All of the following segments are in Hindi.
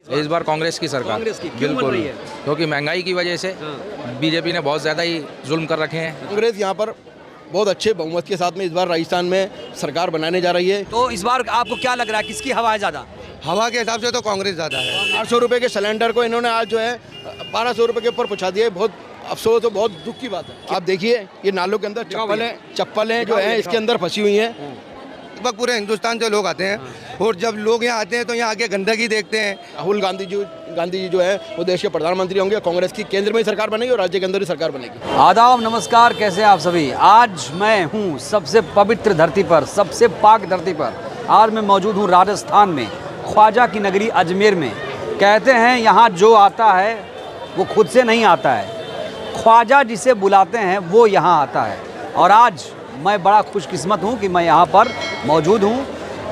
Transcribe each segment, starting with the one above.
इस बार कांग्रेस की सरकार। कांग्रेस की क्यों बन रही है? क्योंकि महंगाई की वजह से बीजेपी ने बहुत ज़्यादा ही जुल्म कर रखे हैं। कांग्रेस यहाँ पर बहुत अच्छे बहुमत के साथ में इस बार राजस्थान में सरकार बनाने जा रही है। तो इस बार आपको क्या लग रहा है, किसकी हवा है ज़्यादा? हवा के हिसाब से तो कांग्रेस ज़्यादा है। 800 रुपये के सिलेंडर को इन्होंने आज जो है 1200 रुपये के ऊपर पहुँचा दिया है। बहुत अफसोस और बहुत दुख की बात है। आप देखिए ये नालों के अंदर चप्पलें जो है इसके अंदर फंसी हुई हैं। लगभग पूरे हिंदुस्तान से लोग आते हैं और जब लोग यहाँ आते हैं तो यहाँ आके गंदगी देखते हैं। राहुल गांधी जी जो है वो देश के प्रधानमंत्री होंगे। कांग्रेस की केंद्र में ही सरकार बनेगी और राज्य के अंदर ही सरकार बनेगी। आदाब, नमस्कार, कैसे हैं आप सभी। आज मैं हूँ सबसे पवित्र धरती पर, सबसे पाक धरती पर। आज मैं मौजूद हूँ राजस्थान में, ख्वाजा की नगरी अजमेर में। कहते हैं यहाँ जो आता है वो खुद से नहीं आता है, ख्वाजा जिसे बुलाते हैं वो यहाँ आता है। और आज मैं बड़ा खुशकिस्मत हूँ कि मैं यहाँ पर मौजूद हूँ।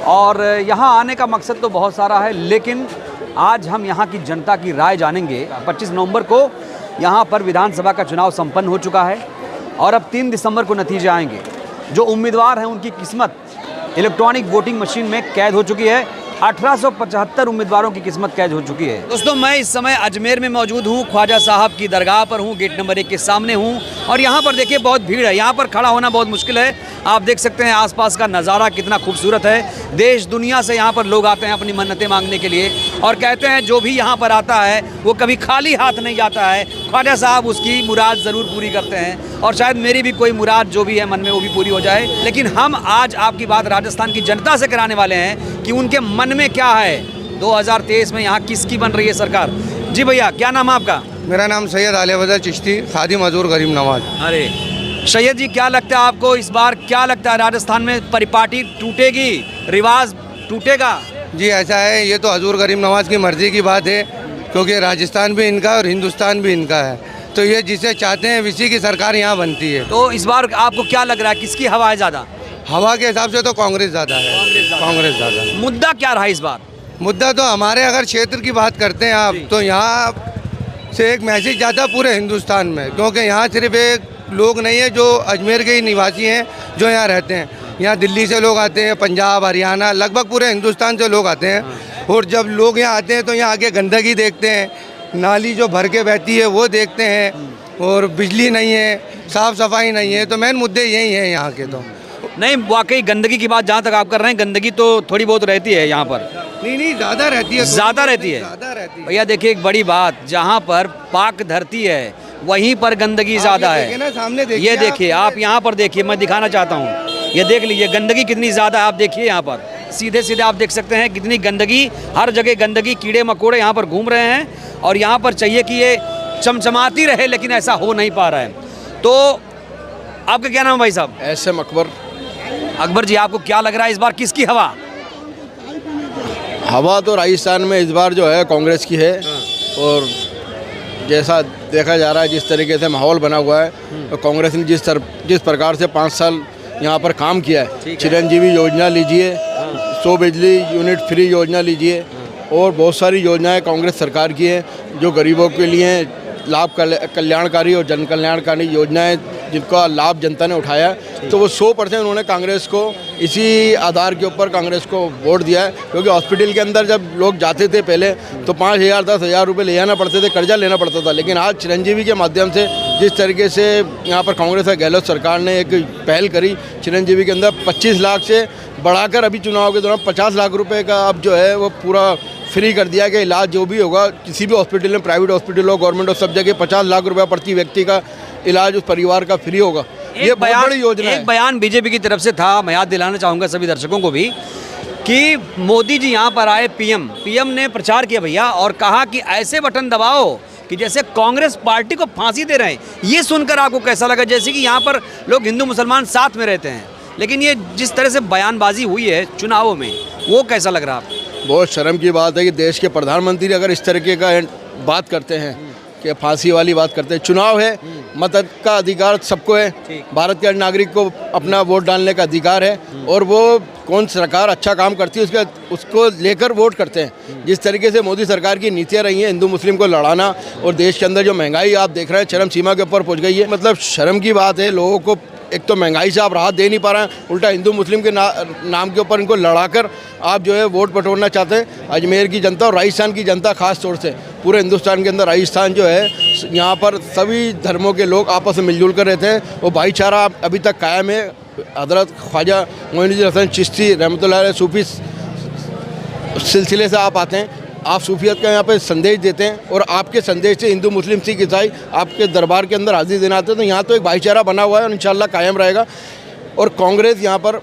और यहाँ आने का मकसद तो बहुत सारा है, लेकिन आज हम यहाँ की जनता की राय जानेंगे। 25 नवंबर को यहाँ पर विधानसभा का चुनाव संपन्न हो चुका है और अब 3 दिसंबर को नतीजे आएंगे। जो उम्मीदवार हैं उनकी किस्मत इलेक्ट्रॉनिक वोटिंग मशीन में कैद हो चुकी है। 1875 उम्मीदवारों की किस्मत कैद हो चुकी है। दोस्तों, मैं इस समय अजमेर में मौजूद हूँ, ख्वाजा साहब की दरगाह पर हूँ, गेट नंबर 1 के सामने हूँ। और यहाँ पर देखिए बहुत भीड़ है, यहाँ पर खड़ा होना बहुत मुश्किल है। आप देख सकते हैं आसपास का नज़ारा कितना खूबसूरत है। देश दुनिया से यहाँ पर लोग आते हैं अपनी मन्नतें मांगने के लिए और कहते हैं जो भी यहाँ पर आता है वो कभी खाली हाथ नहीं जाता है। ख्वाजा साहब उसकी मुराद ज़रूर पूरी करते हैं और शायद मेरी भी कोई मुराद जो भी है मन में वो भी पूरी हो जाए। लेकिन हम आज आपकी बात राजस्थान की जनता से कराने वाले हैं कि उनके मन में क्या है। 2023 में यहाँ किसकी बन रही है सरकार। जी भैया, क्या नाम है आपका? मेरा नाम सैयद आलिया बदर चिश्ती, खादी मजदूर गरीब नवाज। अरे सैयद जी, क्या लगता है आपको इस बार, क्या लगता है राजस्थान में परिपाटी टूटेगी, रिवाज टूटेगा? जी ऐसा है, ये तो हजूर गरीब नवाज की मर्जी की बात है, क्योंकि राजस्थान भी इनका और हिंदुस्तान भी इनका है। तो ये जिसे चाहते हैं इसी की सरकार यहाँ बनती है। तो इस बार आपको क्या लग रहा है, किसकी हवा है ज़्यादा? हवा के हिसाब से तो कांग्रेस ज़्यादा है। कांग्रेस ज़्यादा। मुद्दा क्या रहा इस बार? मुद्दा तो हमारे अगर क्षेत्र की बात करते हैं आप, तो यहाँ से एक मैसेज जाता पूरे हिंदुस्तान में, क्योंकि यहाँ सिर्फ एक लोग नहीं है जो अजमेर के ही निवासी हैं जो यहाँ रहते हैं। यहाँ दिल्ली से लोग आते हैं, पंजाब, हरियाणा, लगभग पूरे हिंदुस्तान से लोग आते हैं। और जब लोग यहाँ आते हैं तो यहाँ आके गंदगी देखते हैं, नाली जो भर के बहती है वो देखते हैं, और बिजली नहीं है, साफ़ सफाई नहीं है। तो मेन मुद्दे यही हैं यहाँ के। तो नहीं, वाकई गंदगी की बात जहाँ तक आप कर रहे हैं, गंदगी तो थोड़ी बहुत रहती है यहाँ पर। नहीं, ज़्यादा रहती है। ज़्यादा रहती है भैया। देखिए एक बड़ी बात, जहाँ पर पाक धरती है वहीं पर गंदगी ज़्यादा है। ना सामने देखिए, ये देखिए आप यहाँ पर देखिए, मैं दिखाना चाहता हूँ, ये देख लीजिए गंदगी कितनी ज़्यादा है। आप देखिए यहाँ पर सीधे सीधे आप देख सकते हैं कितनी गंदगी, हर जगह गंदगी, कीड़े मकोड़े यहाँ पर घूम रहे हैं। और यहाँ पर चाहिए कि ये चमचमाती रहे, लेकिन ऐसा हो नहीं पा रहा है। तो आपका क्या नाम है भाई साहब? SM अकबर। अकबर जी, आपको क्या लग रहा है इस बार किसकी हवा? हवा तो राजस्थान में इस बार जो है कांग्रेस की है। और जैसा देखा जा रहा है, जिस तरीके से माहौल बना हुआ है, तो कांग्रेस ने जिस प्रकार से 5 साल यहाँ पर काम किया है, चिरंजीवी योजना लीजिए, 100 बिजली यूनिट फ्री योजना लीजिए, और बहुत सारी योजनाएं कांग्रेस सरकार की हैं जो गरीबों के लिए लाभ कल्याणकारी और जन कल्याणकारी योजनाएं जिनका लाभ जनता ने उठाया, तो वो 100% उन्होंने कांग्रेस को इसी आधार के ऊपर कांग्रेस को वोट दिया है। क्योंकि हॉस्पिटल के अंदर जब लोग जाते थे पहले तो 5,000 10,000 रुपये ले जाना पड़ते थे, कर्जा लेना पड़ता था। लेकिन आज चिरंजीवी के माध्यम से जिस तरीके से यहाँ पर कांग्रेस और गहलोत सरकार ने एक पहल करी, चिरंजीवी के अंदर 25 लाख से बढ़ाकर अभी चुनाव के दौरान 50 लाख रुपये का अब जो है वो पूरा फ्री कर दिया कि इलाज जो भी होगा किसी भी हॉस्पिटल में, प्राइवेट हॉस्पिटल हो, गवर्नमेंट हो, सब जगह 50 लाख रुपया प्रति व्यक्ति का इलाज उस परिवार का फ्री होगा। ये बहुत बड़ी योजना है। एक बयान बीजेपी की तरफ से था, मैं याद दिलाना चाहूँगा सभी दर्शकों को भी, कि मोदी जी यहाँ पर आए, पीएम ने प्रचार किया भैया, और कहा कि ऐसे बटन दबाओ कि जैसे कांग्रेस पार्टी को फांसी दे रहे हैं। ये सुनकर आपको कैसा लगा? जैसे कि यहाँ पर लोग हिंदू मुसलमान साथ में रहते हैं, लेकिन ये जिस तरह से बयानबाजी हुई है चुनावों में, वो कैसा लग रहा है आपको? बहुत शर्म की बात है कि देश के प्रधानमंत्री अगर इस तरीके का बात करते हैं कि फांसी वाली बात करते हैं। चुनाव है, मत का अधिकार सबको है, भारत के हर नागरिक को अपना वोट डालने का अधिकार है, और वो कौन सरकार अच्छा काम करती है उसको लेकर वोट करते हैं। जिस तरीके से मोदी सरकार की नीतियाँ रही हैं, हिंदू मुस्लिम को लड़ाना, और देश के अंदर जो महंगाई आप देख रहे हैं चरम सीमा के ऊपर पहुँच गई है, मतलब शर्म की बात है। लोगों को एक तो महंगाई से आप राहत दे नहीं पा रहे हैं, उल्टा हिंदू मुस्लिम के नाम के ऊपर इनको लड़ाकर आप जो है वोट बटोरना चाहते हैं। अजमेर की जनता और राजस्थान की जनता खास तौर से, पूरे हिंदुस्तान के अंदर राजस्थान जो है, यहाँ पर सभी धर्मों के लोग आपस में मिलजुल कर रहते हैं और भाईचारा अभी तक कायम है। हज़रत ख्वाजा मोइनुद्दीन हसन चिश्ती रहमतुल्लाह अलैह सूफी सिलसिले से आप आते हैं, आप सूफियत का यहाँ पे संदेश देते हैं और आपके संदेश से हिंदू मुस्लिम सिख ईसाई आपके दरबार के अंदर हाजिर देना आते हैं। तो यहाँ तो एक भाईचारा बना हुआ है और इंशाल्लाह कायम रहेगा। और कांग्रेस यहाँ पर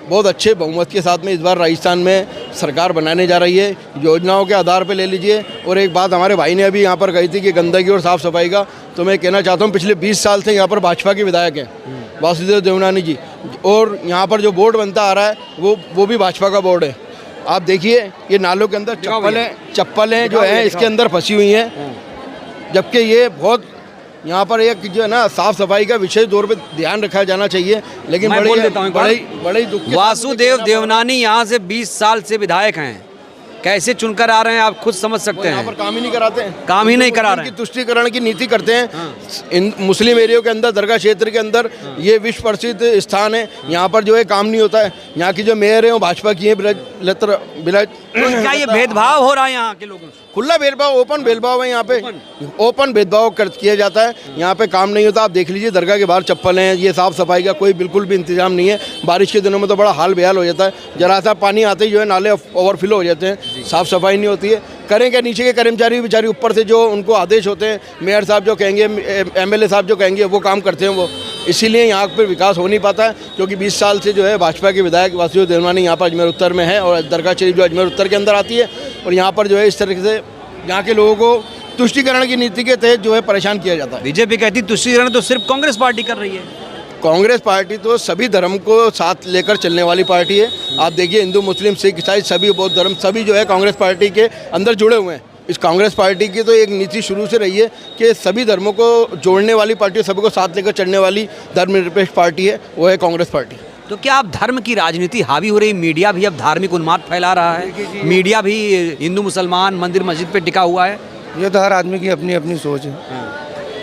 बहुत अच्छे बहुमत के साथ में इस बार राजस्थान में सरकार बनाने जा रही है, योजनाओं के आधार पर ले लीजिए। और एक बात हमारे भाई ने अभी यहाँ पर कही थी कि गंदगी और साफ़ सफाई का, तो मैं कहना चाहता हूँ पिछले 20 साल से यहाँ पर भाजपा के विधायक हैं वासुदेव देवनानी जी, और यहाँ पर जो बोर्ड बनता आ रहा है वो भी भाजपा का बोर्ड है। आप देखिए ये नालों के अंदर चप्पलें जो हैं इसके अंदर फंसी हुई हैं, जबकि ये बहुत यहाँ पर एक जो है ना साफ सफाई का विशेष तौर पे ध्यान रखा जाना चाहिए। लेकिन बड़े दुख वासुदेव देवनानी यहाँ से 20 साल से विधायक हैं, कैसे चुनकर आ रहे हैं आप खुद समझ सकते हैं। यहाँ पर काम ही नहीं कराते हैं, काम ही नहीं करा रहे हैं, तुष्टीकरण की नीति करते हैं। इन मुस्लिम एरियो के अंदर, दरगाह क्षेत्र के अंदर ये विश्व प्रसिद्ध स्थान है, यहाँ पर जो है काम नहीं होता है। यहाँ की जो मेयर है वो भाजपा की है, क्या ये भेदभाव हो रहा है यहाँ के लोगों से? खुला भेदभाव, ओपन भेदभाव है यहाँ पे, ओपन भेदभाव किया जाता है। यहाँ पे काम नहीं होता। आप देख लीजिए दरगाह के बाहर चप्पल हैं, ये साफ़ सफाई का कोई बिल्कुल भी इंतजाम नहीं है। बारिश के दिनों में तो बड़ा हाल बेहाल हो जाता है, जरा सा पानी आते ही जो है नाले ओवरफ्लो हो जाते हैं, साफ़ सफाई नहीं होती है। करेंगे नीचे के कर्मचारी बेचारी, ऊपर से जो उनको आदेश होते हैं, मेयर साहब जो कहेंगे, MLA साहब जो कहेंगे वो काम करते हैं वो, इसीलिए यहाँ पर विकास हो नहीं पाता है। क्योंकि 20 साल से जो है भाजपा के विधायक वासुदेव देवनानी यहाँ पर अजमेर उत्तर में है और दरगाह शरीफ जो अजमेर उत्तर के अंदर आती है, और यहाँ पर जो है इस तरीके से यहाँ के लोगों को तुष्टीकरण की नीति के तहत जो है परेशान किया जाता है। बीजेपी कहती तुष्टीकरण तो सिर्फ कांग्रेस पार्टी कर रही है। कांग्रेस पार्टी तो सभी धर्म को साथ लेकर चलने वाली पार्टी है। आप देखिए हिंदू मुस्लिम सिख ईसाई सभी बौद्ध धर्म सभी जो है कांग्रेस पार्टी के अंदर जुड़े हुए हैं। इस कांग्रेस पार्टी की तो एक नीति शुरू से रही है कि सभी धर्मों को जोड़ने वाली पार्टी, सभी को साथ लेकर चलने वाली धर्मनिरपेक्ष पार्टी है, वो है कांग्रेस पार्टी। तो क्या अब धर्म की राजनीति हावी हो रही, मीडिया भी अब धार्मिक उन्माद फैला रहा है, मीडिया भी हिंदू मुसलमान मंदिर मस्जिद पे टिका हुआ है? ये तो हर आदमी की अपनी अपनी सोच है।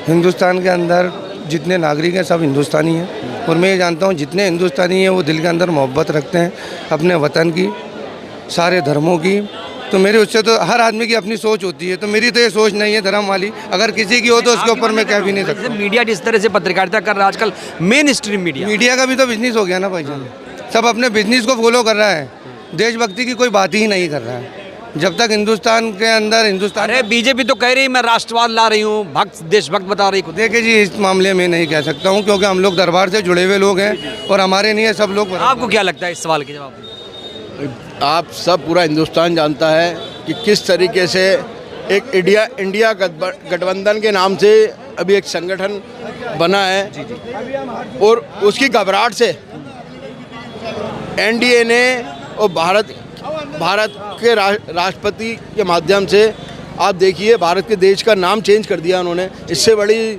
हिंदुस्तान के अंदर जितने नागरिक हैं सब हिंदुस्तानी हैं, और मैं ये जानता हूँ जितने हिंदुस्तानी हैं वो दिल के अंदर मोहब्बत रखते हैं अपने वतन की, सारे धर्मों की। तो मेरे उससे तो हर आदमी की अपनी सोच होती है, तो मेरी तो ये सोच नहीं है धर्म वाली। अगर किसी की हो तो उसके ऊपर मैं कह भी नहीं सकता। मीडिया जिस तरह से पत्रकारिता कर रहा है आजकल, मेन स्ट्रीम मीडिया का भी तो बिजनेस हो गया ना भाईजान, सब अपने बिजनेस को फॉलो कर रहा है, देशभक्ति की कोई बात ही नहीं कर रहा है। जब तक हिंदुस्तान के अंदर हिंदुस्तान, अरे बीजेपी तो कह रही मैं राष्ट्रवाद ला रही हूँ, भक्त देशभक्त बता रही खुद। देखिए जी इस मामले में नहीं कह सकता हूँ, क्योंकि हम लोग दरबार से जुड़े हुए लोग हैं और हमारे नहीं है सब लोग। आपको क्या लगता है इस सवाल के जवाब? आप सब पूरा हिंदुस्तान जानता है कि किस तरीके से एक इंडिया गठबंधन के नाम से अभी एक संगठन बना है, और उसकी घबराहट से NDA ने और भारत के राष्ट्रपति के माध्यम से आप देखिए भारत के देश का नाम चेंज कर दिया उन्होंने। इससे बड़ी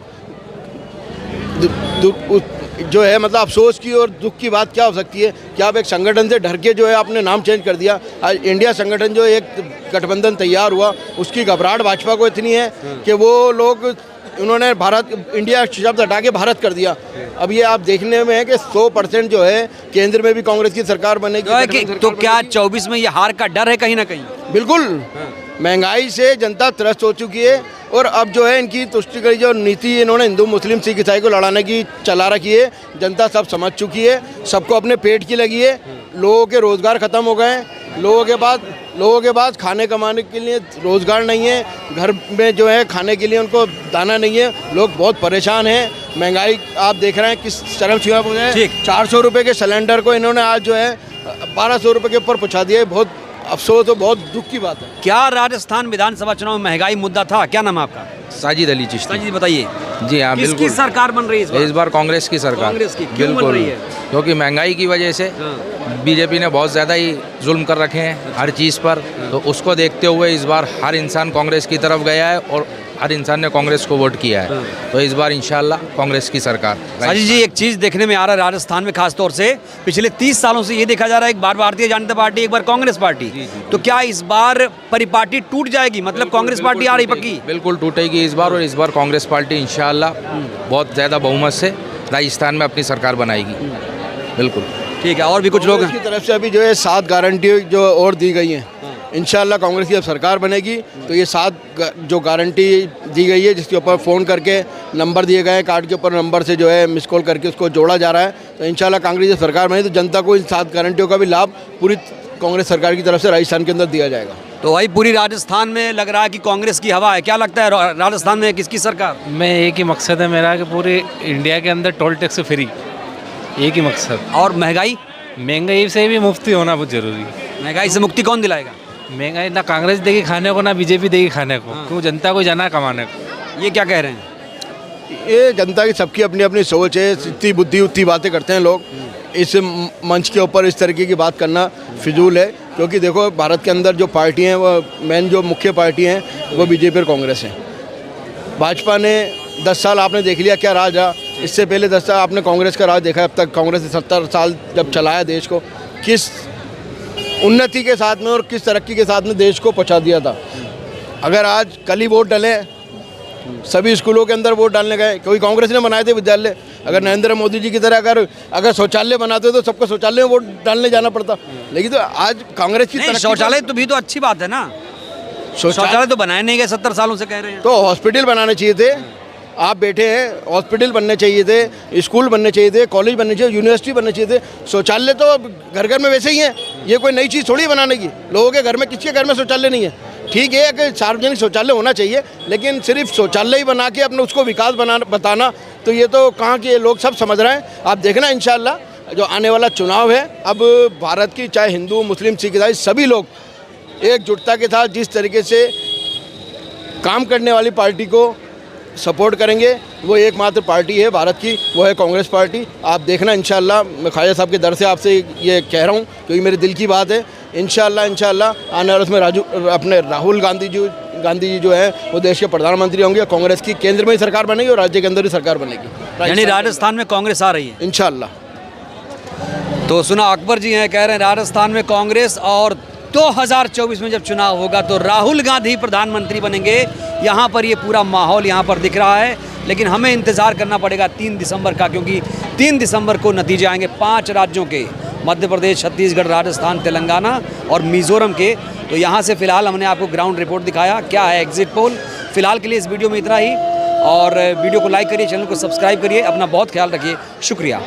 जो है मतलब अफसोस की और दुख की बात क्या हो सकती है कि आप एक संगठन से डर के जो है आपने नाम चेंज कर दिया। आज इंडिया संगठन जो एक गठबंधन तैयार हुआ, उसकी घबराहट भाजपा को इतनी है कि वो लोग उन्होंने इंडिया शब्द हटा के भारत कर दिया। अब ये आप देखने में है कि 100% जो है केंद्र में भी कांग्रेस की सरकार बनेगी। तो क्या 24 में ये हार का डर है कहीं ना कहीं? बिल्कुल, महंगाई से जनता त्रस्त हो चुकी है, और अब जो है इनकी तुष्टिकरण जो नीति इन्होंने हिंदू मुस्लिम सिख ईसाई को लड़ाने की चला रखी है, जनता सब समझ चुकी है, सबको अपने पेट की लगी है। लोगों के रोज़गार ख़त्म हो गए हैं, लोगों के पास खाने कमाने के लिए रोज़गार नहीं है, घर में जो है खाने के लिए उनको दाना नहीं है, लोग बहुत परेशान हैं। महंगाई आप देख रहे हैं किस चरम सीमा पर है। 400 रुपये के सिलेंडर को इन्होंने आज जो है 1200 रुपये के ऊपर पहुँचा दिया है। बहुत अफसोस और बहुत दुख की बात है। क्या राजस्थान विधानसभा चुनाव में महंगाई मुद्दा था? क्या नाम है आपका? साजिद अली चिश्ती। साजिद बताइए। जी हाँ, बिल्कुल। किसकी सरकार बन रही है इस बार? कांग्रेस की सरकार। कांग्रेस की क्यों बन रही है? क्योंकि महंगाई की वजह से बीजेपी ने बहुत ज़्यादा ही जुल्म कर रखे हैं हर चीज़ पर, तो उसको देखते हुए इस बार हर इंसान कांग्रेस की तरफ गया है और हर इंसान ने कांग्रेस को वोट किया है। तो इस बार इंशाल्लाह कांग्रेस की सरकार। साजिद जी, एक चीज़ देखने में आ रहा है राजस्थान में खास तौर से पिछले 30 सालों से ये देखा जा रहा है, एक बार भारतीय जनता पार्टी, एक बार कांग्रेस पार्टी। तो क्या इस बार परिपाटी टूट जाएगी? मतलब कांग्रेस पार्टी आ रही पक्की? बिल्कुल टूटेगी इस बार, और इस बार कांग्रेस पार्टी इंशाल्लाह बहुत ज़्यादा बहुमत से राजस्थान में अपनी सरकार बनाएगी। बिल्कुल ठीक है, और भी कुछ लोग कांग्रेस हैं। की तरफ से अभी जो है 7 गारंटी जो और दी गई हैं, इंशाल्लाह कांग्रेस की जब सरकार बनेगी तो ये 7 जो गारंटी दी गई है, जिसके ऊपर फ़ोन करके नंबर दिए गए हैं, कार्ड के ऊपर नंबर से जो है मिस कॉल करके उसको जोड़ा जा रहा है, तो इंशाल्लाह कांग्रेस जब सरकार बनेगी तो जनता को इन 7 गारंटियों का भी लाभ पूरी कांग्रेस सरकार की तरफ से राजस्थान के अंदर दिया जाएगा। तो भाई पूरी राजस्थान में लग रहा है कि कांग्रेस की हवा है। क्या लगता है राजस्थान में किसकी सरकार? मैं एक ही मकसद है मेरा कि पूरे इंडिया के अंदर टोल टैक्स फ्री, एक ही मकसद। और महंगाई? महंगाई से भी मुफ्ती होना बहुत जरूरी है। महंगाई से मुक्ति कौन दिलाएगा? महंगाई ना कांग्रेस देगी खाने को ना बीजेपी देगी खाने को, क्यों जनता को जाना कमाने को। ये क्या कह रहे हैं? ये जनता की सबकी अपनी अपनी सोच है, इतनी बुद्धि उतनी बातें करते हैं लोग। इस मंच के ऊपर इस तरीके की बात करना फिजूल है, क्योंकि देखो भारत के अंदर जो पार्टी हैं वो मेन जो मुख्य पार्टी हैं वो बीजेपी और कांग्रेस हैं। भाजपा ने 10 साल आपने देख लिया क्या राज रहा, इससे पहले 10 साल आपने कांग्रेस का राज देखा। अब तक कांग्रेस ने 70 साल जब चलाया देश को, किस उन्नति के साथ में और किस तरक्की के साथ में देश को पहुंचा दिया था। अगर आज कल ही वोट डले, सभी स्कूलों के अंदर वोट डालने गए, कोई कांग्रेस ने बनाए थे विद्यालय। अगर नरेंद्र मोदी जी की तरह अगर शौचालय बनाते तो सबको शौचालय में वोट डालने जाना पड़ता। लेकिन तो आज कांग्रेस की नहीं, तरक्की शौचालय तो भी तो अच्छी बात है ना। शौचालय तो बनाए नहीं गए 70 सालों से कह रहे हैं। तो हॉस्पिटल बनाने चाहिए थे। आप बैठे हैं, हॉस्पिटल बनने चाहिए थे, स्कूल बनने चाहिए थे, कॉलेज बनने चाहिए, यूनिवर्सिटी बनने चाहिए थे। शौचालय तो घर घर में वैसे ही हैं, ये कोई नई चीज़ थोड़ी बनाने की। लोगों के घर में, किसके घर में शौचालय नहीं है? ठीक है कि सार्वजनिक शौचालय होना चाहिए, लेकिन सिर्फ शौचालय ही बना के अपने उसको विकास बताना, तो ये तो कहाँ के लोग सब समझ रहे हैं। आप देखना इंशाल्लाह जो आने वाला चुनाव है, अब भारत की चाहे हिंदू मुस्लिम सिख ईसाई सभी लोग एकजुटता के साथ जिस तरीके से काम करने वाली पार्टी को सपोर्ट करेंगे, वो एकमात्र पार्टी है भारत की, वो है कांग्रेस पार्टी। आप देखना इंशाल्लाह, मैं ख्वाजा साहब के दर से आपसे ये कह रहा हूँ क्योंकि मेरे दिल की बात है। इंशाल्लाह आने वाले उसमें अपने राहुल गांधी जी जो है वो देश के प्रधानमंत्री होंगे। कांग्रेस की केंद्र में ही सरकार बनेगी और राज्य के अंदर ही सरकार बनेगी। यानी राजस्थान में कांग्रेस आ रही है इंशाल्लाह। तो सुना, अकबर जी हैं, कह रहे हैं राजस्थान में कांग्रेस, और 2024 में जब चुनाव होगा तो राहुल गांधी प्रधानमंत्री बनेंगे। यहाँ पर ये पूरा माहौल यहाँ पर दिख रहा है, लेकिन हमें इंतज़ार करना पड़ेगा 3 दिसंबर का, क्योंकि 3 दिसंबर को नतीजे आएंगे 5 राज्यों के, मध्य प्रदेश, छत्तीसगढ़, राजस्थान, तेलंगाना और मिज़ोरम के। तो यहाँ से फ़िलहाल हमने आपको ग्राउंड रिपोर्ट दिखाया क्या है एग्जिट पोल। फ़िलहाल के लिए इस वीडियो में इतना ही, और वीडियो को लाइक करिए, चैनल को सब्सक्राइब करिए, अपना बहुत ख्याल रखिए, शुक्रिया।